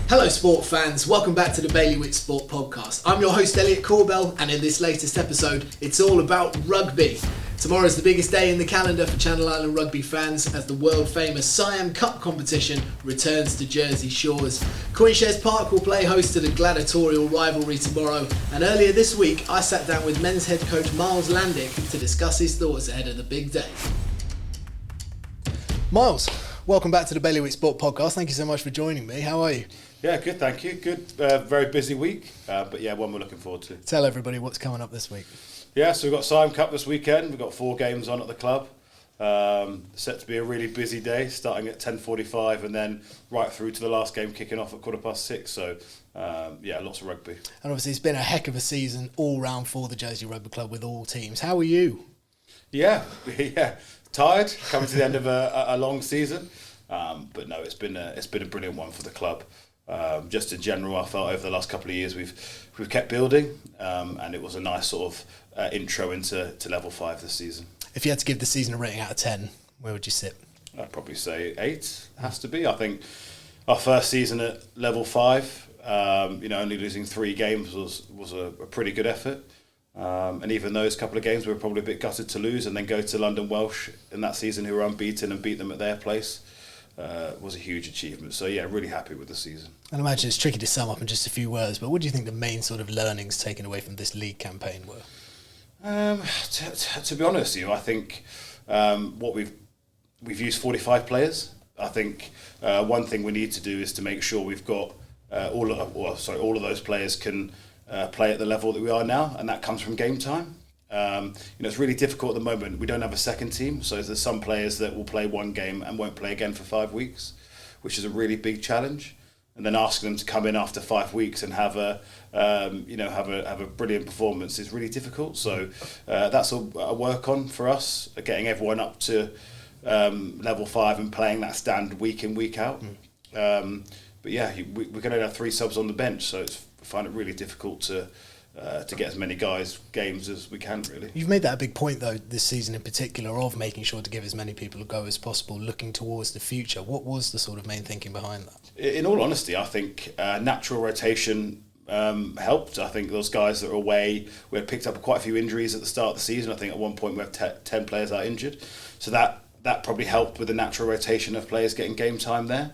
Hello sport fans, welcome back to the Bailiwick Sport Podcast. I'm your host Elliot Corbel, and in this latest episode it's all about rugby. Tomorrow's the biggest day in the calendar for Channel Island rugby fans as the world famous Siam Cup competition returns to Jersey shores. CoinShares Park will play host to the gladiatorial rivalry tomorrow, and earlier this week I sat down with men's head coach Myles Landick to discuss his thoughts ahead of the big day. Myles, welcome back to the Bailiwick Sport Podcast. Thank you so much for joining me. How are you? Yeah, good, thank you. Good, very busy week, but yeah, one we're looking forward to. Tell everybody what's coming up this week. Yeah, so we've got Siam Cup this weekend. We've got 4 games on at the club. Set to be a really busy day, starting at 10:45 and then right through to the last game kicking off at 6:15. So, yeah, lots of rugby. And obviously it's been a heck of a season all round for the Jersey Rugby Club with all teams. How are you? Yeah, tired, coming to the end of a long season. But no, it's been a brilliant one for the club. Just in general, I felt over the last couple of years we've kept building, and it was a nice sort of intro into level 5 this season. If you had to give the season a rating out of 10, where would you sit? I'd probably say 8 has to be. I think our first season at level 5, only losing 3 games was a pretty good effort. And even those couple of games we were probably a bit gutted to lose, and then go to London Welsh in that season, who were unbeaten, and beat them at their place. Was a huge achievement. So yeah, really happy with the season. And I imagine it's tricky to sum up in just a few words, but what do you think the main sort of learnings taken away from this league campaign were? To be honest with you, I think what we've used 45 players. I think one thing we need to do is to make sure we've got all of those players can play at the level that we are now, and that comes from game time. It's really difficult at the moment. We don't have a second team, so there's some players that will play 1 game and won't play again for 5 weeks, which is a really big challenge. And then asking them to come in after 5 weeks and have a brilliant performance is really difficult. So that's a work on for us, getting everyone up to level 5 and playing that standard week in, week out. But yeah, we can only have 3 subs on the bench, so I find it really difficult to get as many games as we can, really. You've made that a big point, though, this season in particular, of making sure to give as many people a go as possible, looking towards the future. What was the sort of main thinking behind that? In all honesty, I think natural rotation helped. I think those guys that are away, we had picked up quite a few injuries at the start of the season. I think at one point we had 10 players out injured. So that probably helped with the natural rotation of players getting game time there.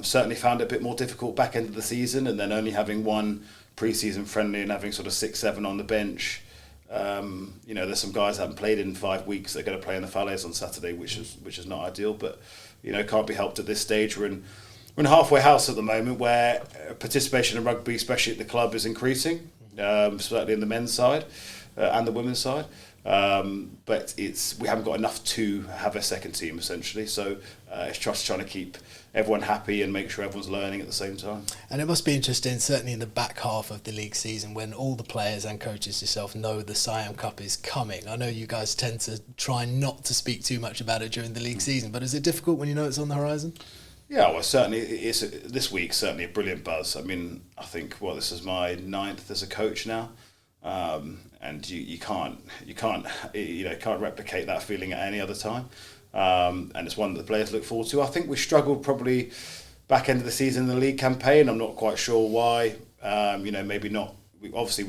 Certainly found it a bit more difficult back end of the season, and then only having 1 pre-season friendly and having sort of 6-7 on the bench. There's some guys that haven't played in 5 weeks. They're going to play in the Falaise on Saturday, which is not ideal, but can't be helped at this stage. We're in halfway house at the moment, where participation in rugby, especially at the club, is increasing, certainly in the men's side and the women's side. But we haven't got enough to have a second team, essentially. So it's just trying to keep everyone happy and make sure everyone's learning at the same time. And it must be interesting, certainly in the back half of the league season, when all the players and coaches yourself know the Siam Cup is coming. I know you guys tend to try not to speak too much about it during the league season, but is it difficult when you know it's on the horizon? Yeah, well, certainly this week's certainly a brilliant buzz. I mean, I think this is my 9th as a coach now. And you can't replicate that feeling at any other time, and it's one that the players look forward to. I think we struggled probably back end of the season in the league campaign. I'm not quite sure why. Maybe not. Obviously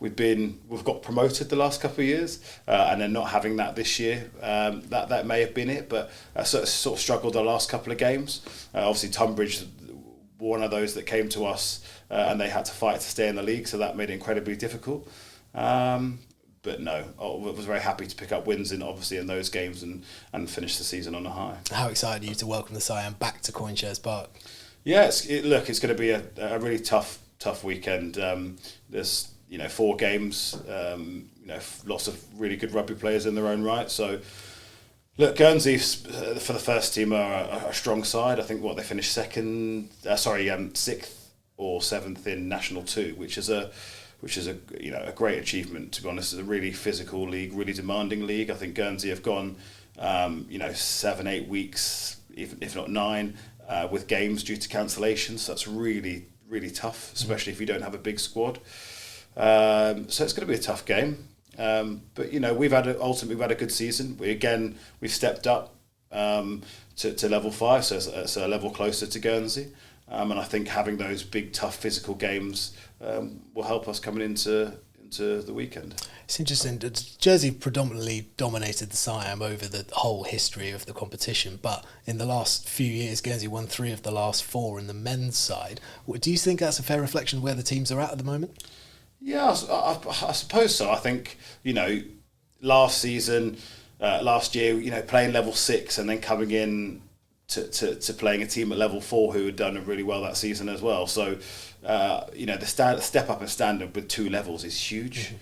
we've got promoted the last couple of years, and then not having that this year. That may have been it, but sort of struggled the last couple of games. Obviously Tunbridge, one of those that came to us, and they had to fight to stay in the league, so that made it incredibly difficult. But no, I was very happy to pick up wins in those games and finish the season on a high. How excited are you to welcome the Siam back to CoinShares Park? Yeah, it's going to be a really tough weekend. There's 4 games, lots of really good rugby players in their own right. So look, Guernsey for the first team are a strong side. I think they finished 6th or 7th in National 2, which is a great achievement, to be honest. It's a really physical league, really demanding league. I think Guernsey have gone 7-8 weeks, if not 9, with games due to cancellations. So that's really, really tough, especially if you don't have a big squad. So it's going to be a tough game. But we've had a good season. We've stepped up to level 5, so it's a level closer to Guernsey. and I think having those big, tough, physical games will help us coming into the weekend. It's interesting. Jersey predominantly dominated the Siam over the whole history of the competition, but in the last few years, Guernsey won 3 of the last 4 in the men's side. Do you think that's a fair reflection of where the teams are at the moment? Yeah, I suppose so. I think, last season, last year, playing level 6 and then coming in to playing a team at level 4 who had done really well that season as well. So, the step up in standard with 2 levels is huge.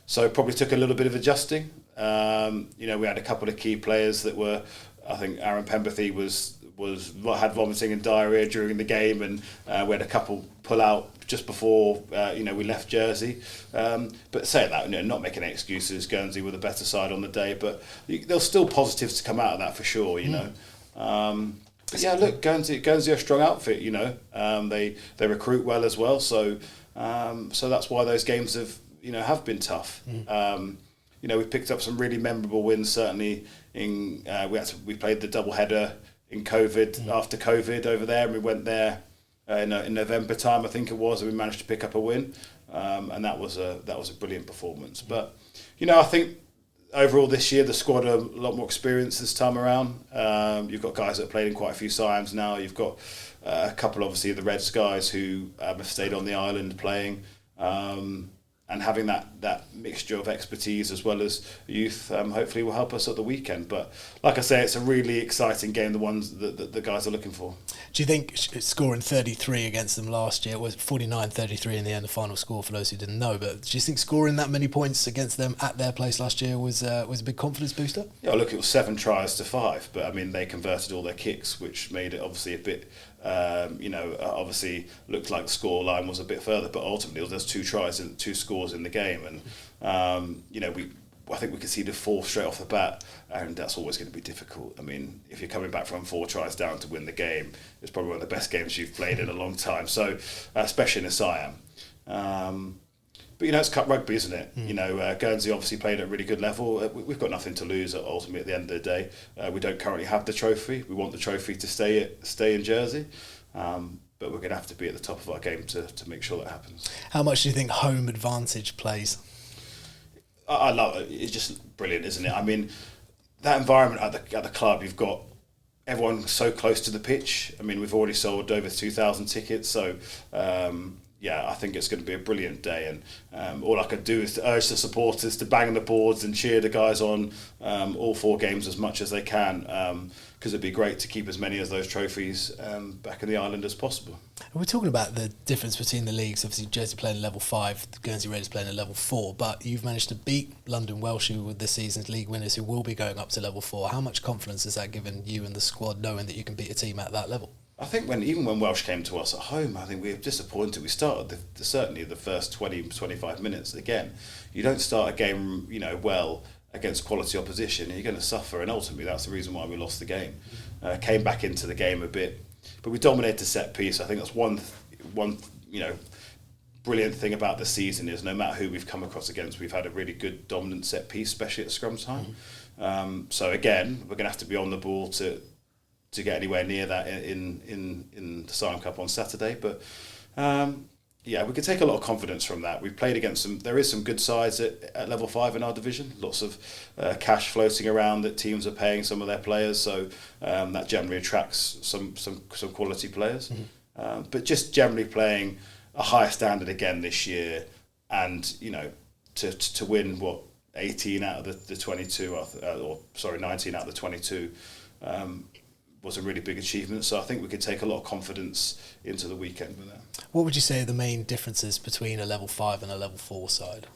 So it probably took a little bit of adjusting. We had a couple of key players that were, I think Aaron Pemberthy had vomiting and diarrhea during the game, and we had a couple pull out just before we left Jersey. But saying that, not making any excuses, Guernsey were the better side on the day, but there's still positives to come out of that for sure. But yeah, look, Guernsey are a strong outfit. They recruit well as well, so that's why those games have been tough. We picked up some really memorable wins. Certainly, we played the double header in COVID after COVID over there, and we went there in November time, I think it was, and we managed to pick up a win, and that was a brilliant performance. But I think overall this year the squad are a lot more experienced this time around. You've got guys that have played in quite a few Siams now. You've got a couple, obviously, of the Reds guys who have stayed on the island playing. And having that mixture of expertise as well as youth, hopefully will help us at the weekend. But like I say, it's a really exciting game, the ones that the guys are looking for. Do you think scoring 33 against them last year, was 49-33 in the end, the final score for those who didn't know, but do you think scoring that many points against them at their place last year was a big confidence booster? Yeah, look, it was 7 tries to 5, but I mean, they converted all their kicks, which made it obviously a bit... obviously looked like the score line was a bit further, but ultimately there's 2 tries and 2 scores in the game, and I think we could see the 4 straight off the bat, and that's always going to be difficult. I mean, if you're coming back from 4 tries down to win the game, it's probably one of the best games you've played in a long time. So, especially in a Siam. But it's cup rugby, isn't it? Guernsey obviously played at a really good level. We've got nothing to lose ultimately at the end of the day. We don't currently have the trophy. We want the trophy to stay in Jersey, but we're going to have to be at the top of our game to make sure that happens. How much do you think home advantage plays? I love it. It's just brilliant, isn't it? I mean, that environment at the club, you've got everyone so close to the pitch. I mean, we've already sold over 2,000 tickets, so. I think it's going to be a brilliant day, and all I can do is to urge the supporters to bang on the boards and cheer the guys on all 4 games as much as they can, because it'd be great to keep as many of those trophies back in the island as possible. We're talking about the difference between the leagues. Obviously, Jersey playing at level 5, the Guernsey Raiders playing at level 4, but you've managed to beat London Welsh, who were this season's league winners, who will be going up to level 4. How much confidence has that given you and the squad, knowing that you can beat a team at that level? I think even when Welsh came to us at home, I think we were disappointed. We started certainly the first 20-25 minutes. Again, you don't start a game well against quality opposition, you're going to suffer, and ultimately that's the reason why we lost the game. Came back into the game a bit, but we dominated the set piece. I think that's one brilliant thing about the season is no matter who we've come across against, we've had a really good dominant set piece, especially at scrum time. So again, we're going to have to be on the ball to get anywhere near that in the Siam Cup on Saturday. But we could take a lot of confidence from that. We've played against there is some good sides at level 5 in our division. Lots of cash floating around that teams are paying some of their players, so that generally attracts some quality players. But just generally playing a higher standard again this year, and to win 18 out of the 22, 19 out of the 22. Was a really big achievement, so I think we could take a lot of confidence into the weekend with that. What would you say are the main differences between a level 5 and a level 4 side?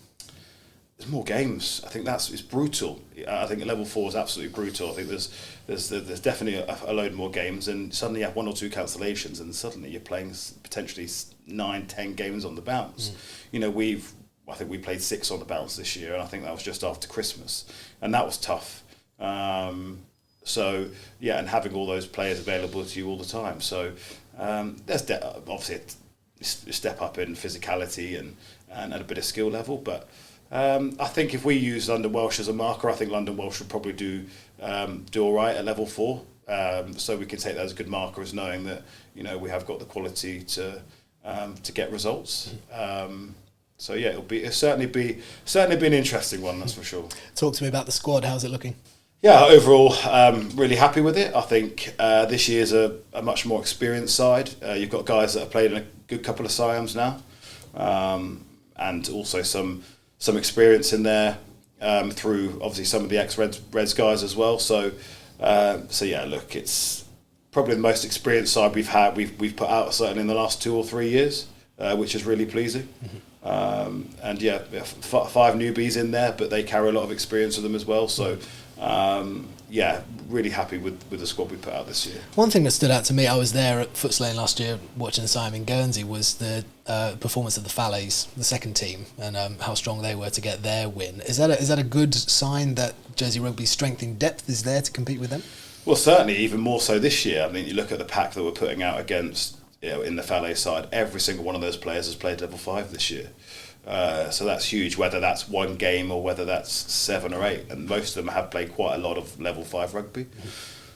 There's more games. I think it's brutal. I think level 4 is absolutely brutal. I think there's definitely a load more games, and suddenly you have 1 or 2 cancellations, and suddenly you're playing potentially 9-10 games on the bounce. I think we played 6 on the bounce this year, and I think that was just after Christmas, and that was tough. And having all those players available to you all the time. So there's obviously a step up in physicality and a bit of skill level. But I think if we use London Welsh as a marker, I think London Welsh would probably do all right at level 4. so we can take that as a good marker, as knowing that we have got the quality to get results. So yeah, it'll certainly be an interesting one, that's for sure. Talk to me about the squad. How's it looking? Yeah, overall, really happy with it. I think this year's a much more experienced side. You've got guys that have played in a good couple of Siams now, and also some experience in there through obviously some of the ex-Reds guys as well. So yeah, look, it's probably the most experienced side we've put out, certainly in the last 2 or 3 years, which is really pleasing. And yeah, 5 newbies in there, but they carry a lot of experience with them as well. So yeah, really happy with the squad we put out this year. One thing that stood out to me, I was there at Foots Lane last year watching the Siam in Guernsey, was the performance of the Fallets, the second team, and how strong they were to get their win. Is that a good sign that Jersey Rugby's strength in depth is there to compete with them? Well, certainly, even more so this year. I mean, you look at the pack that we're putting out against, in the Fallet side, every single one of those players has played level 5 this year. So that's huge, whether that's 1 game or whether that's 7 or 8. And most of them have played quite a lot of level 5 rugby.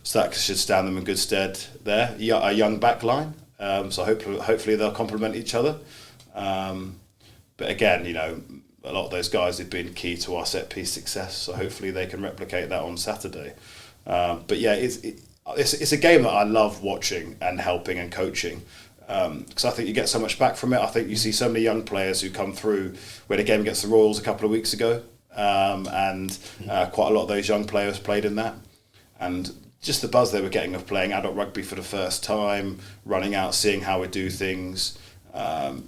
So that should stand them in good stead there. A young back line, so hopefully they'll complement each other. But again, a lot of those guys have been key to our set piece success, so hopefully they can replicate that on Saturday. But yeah, it's a game that I love watching and helping and coaching, because I think you get so much back from it. I think you see so many young players who come through. We had a game against the Royals a couple of weeks ago, and quite a lot of those young players played in that. And just the buzz they were getting of playing adult rugby for the first time, running out, seeing how we do things,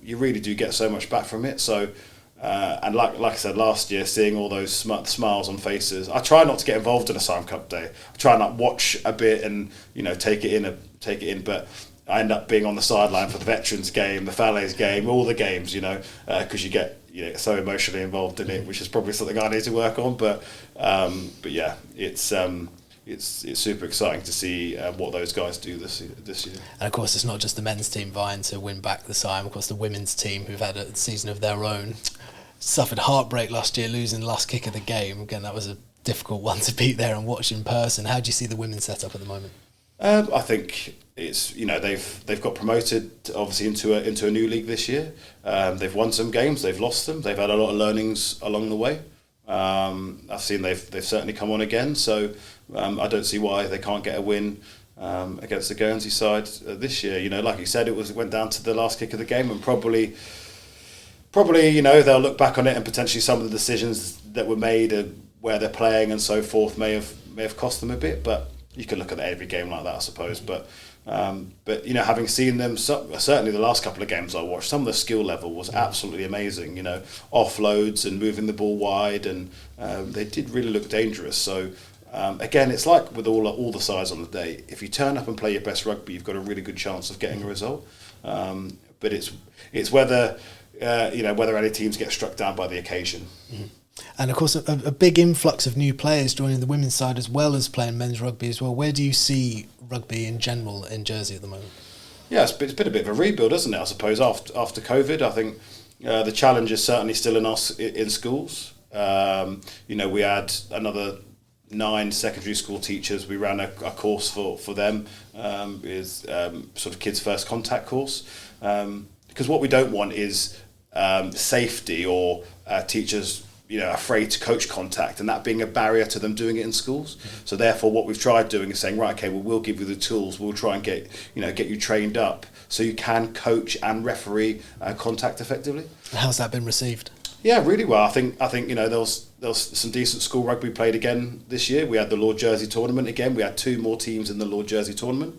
you really do get so much back from it. So, and like I said last year, seeing all those smiles on faces. I try not to get involved in a Siam Cup day. I try not watch a bit and take it in. But I end up being on the sideline for the veterans game, the Fallets game, all the games. Because you get so emotionally involved in it, which is probably something I need to work on. But yeah, it's super exciting to see what those guys do this year. And of course, it's not just the men's team vying to win back the Siam. Of course, the women's team, who've had a season of their own, suffered heartbreak last year, losing the last kick of the game. Again, that was a difficult one to beat there and watch in person. How do you see the women's setup at the moment? I think it's they've got promoted obviously into a new league this year. They've won some games, they've lost them. They've had a lot of learnings along the way. I've seen they've certainly come on again. So I don't see why they can't get a win against the Guernsey side this year. Like you said, it went down to the last kick of the game, and probably they'll look back on it, and potentially some of the decisions that were made where they're playing and so forth may have cost them a bit. But you can look at every game like that, I suppose. But having seen them, certainly the last couple of games I watched, some of the skill level was absolutely amazing. Offloads and moving the ball wide, and they did really look dangerous. So again, it's like with all the sides on the day. If you turn up and play your best rugby, you've got a really good chance of getting a result. But it's whether any teams get struck down by the occasion. Mm-hmm. And of course, a big influx of new players joining the women's side as well as playing men's rugby as well. Where do you see rugby in general in Jersey at the moment? Yeah, it's been a bit of a rebuild, hasn't it? I suppose after COVID, I think the challenge is certainly still in schools. We had another 9 secondary school teachers. We ran a course for them, is sort of kids first contact course, because what we don't want is safety or teachers afraid to coach contact, and that being a barrier to them doing it in schools. Mm-hmm. So therefore what we've tried doing is saying, right, okay, well, we'll give you the tools, we'll try and get you trained up so you can coach and referee contact effectively. How's that been received? Yeah, really well. I think there was some decent school rugby played again this year. We had the Lord Jersey tournament again. We had 2 more teams in the Lord Jersey tournament.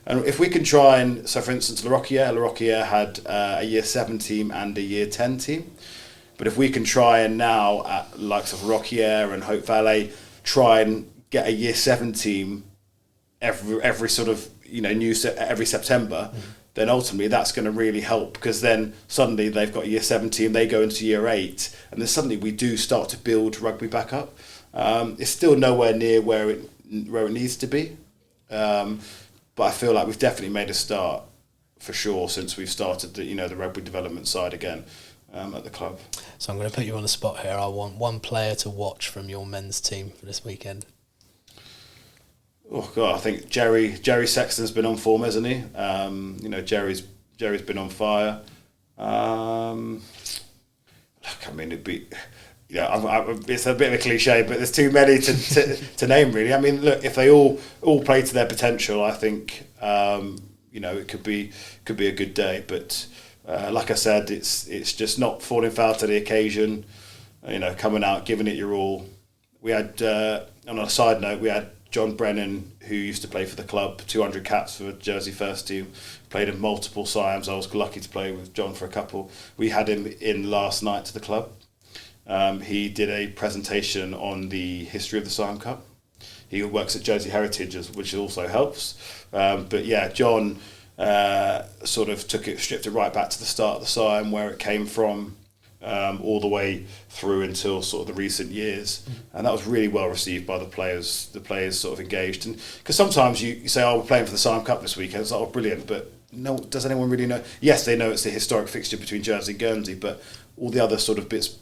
And if we can try and, so for instance, La Roquière had a year 7 team and a year 10 team. But if we can try and now, at the likes of Roquière and Hope Valley, try and get a year 7 team every sort of every September, mm-hmm. then ultimately that's going to really help, because then suddenly they've got a year 7 team, they go into year 8, and then suddenly we do start to build rugby back up. It's still nowhere near where it needs to be, but I feel like we've definitely made a start for sure since we've started the rugby development side again. At the club. So I'm going to put you on the spot here. I want one player to watch from your men's team for this weekend. Oh God, I think Jerry Sexton's been on form, hasn't he? Jerry's been on fire. Look, I mean, it'd be, it's a bit of a cliche, but there's too many to name, really. I mean, look, if they all play to their potential, I think it could be a good day. But like I said, it's just not falling foul to the occasion. Coming out, giving it your all. We had, on a side note, we had John Brennan, who used to play for the club, 200 caps for Jersey first team, played in multiple Siams. I was lucky to play with John for a couple. We had him in last night to the club. He did a presentation on the history of the Siam Cup. He works at Jersey Heritage, which also helps. But yeah, John sort of stripped it right back to the start of the Siam, where it came from, all the way through until sort of the recent years, and that was really well received by the players. The players sort of engaged, and because sometimes you say, "Oh, we're playing for the Siam Cup this weekend," it's like, "Oh, brilliant," but no, does anyone really know? Yes, they know it's a historic fixture between Jersey and Guernsey, but all the other sort of bits,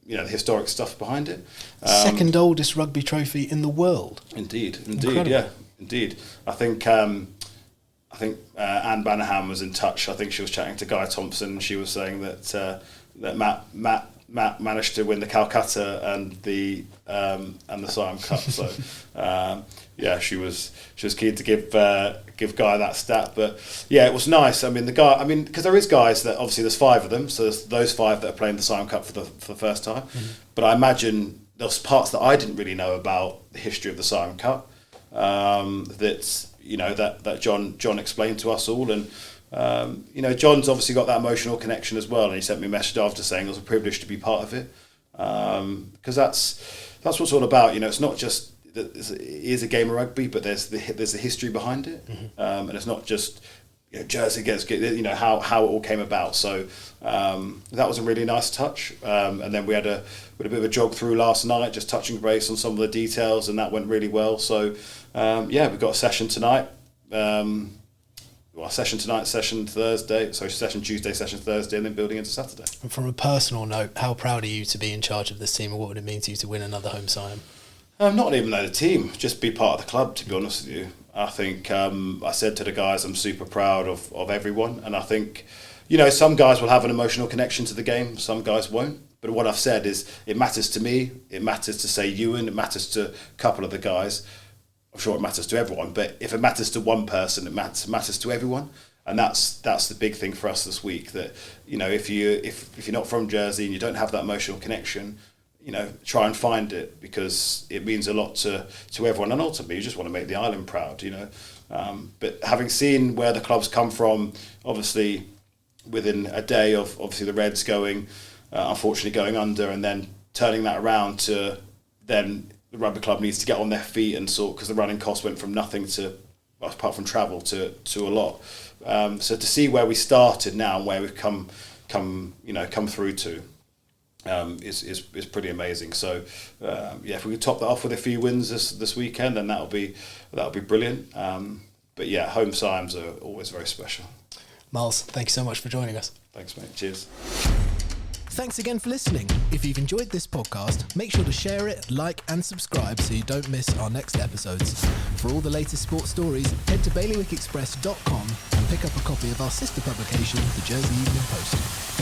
the historic stuff behind it. Second oldest rugby trophy in the world. Indeed, Incredible. yeah, indeed. I think Anne Bannerham was in touch. I think she was chatting to Guy Thompson, and she was saying that Matt managed to win the Calcutta and the Siam Cup. So yeah, she was keen to give Guy that stat. But yeah, it was nice. I mean, because there is guys that obviously there's 5 of them, so there's those 5 that are playing the Siam Cup for the first time. Mm-hmm. But I imagine there's parts that I didn't really know about the history of the Siam Cup that John explained to us all. And John's obviously got that emotional connection as well, and he sent me a message after saying it was a privilege to be part of it, because that's what it's all about. It's not just that it is a game of rugby, but there's the history behind it, and it's not just Jersey gets how it all came about. So that was a really nice touch, and then we had a bit of a jog through last night, just touching base on some of the details, and that went really well. So we've got a session tonight. Session tonight, session Thursday. So session Tuesday, session Thursday, and then building into Saturday. And from a personal note, how proud are you to be in charge of this team, and what would it mean to you to win another home Siam? Not even know the team, just be part of the club, to be honest with you. I think I said to the guys, I'm super proud of everyone, and I think some guys will have an emotional connection to the game, some guys won't. But what I've said is, it matters to me, it matters to, say, Ewan, it matters to a couple of the guys. I'm sure it matters to everyone, but if it matters to one person, it matters to everyone, and that's the big thing for us this week. That if you're not from Jersey and you don't have that emotional connection, try and find it, because it means a lot to everyone, and ultimately you just want to make the island proud. But having seen where the club's come from, obviously within a day of obviously the Reds unfortunately going under, and then turning that around to then. The rugby club needs to get on their feet and because the running cost went from nothing to, apart from travel, to a lot. So to see where we started now and where we've come through to is pretty amazing. So if we could top that off with a few wins this weekend, then that'll be brilliant. But yeah, home Siams are always very special. Myles, thank you so much for joining us. Thanks, mate. Cheers. Thanks again for listening. If you've enjoyed this podcast, make sure to share it, like and subscribe so you don't miss our next episodes. For all the latest sports stories, head to bailiwickexpress.com and pick up a copy of our sister publication, the Jersey Evening Post.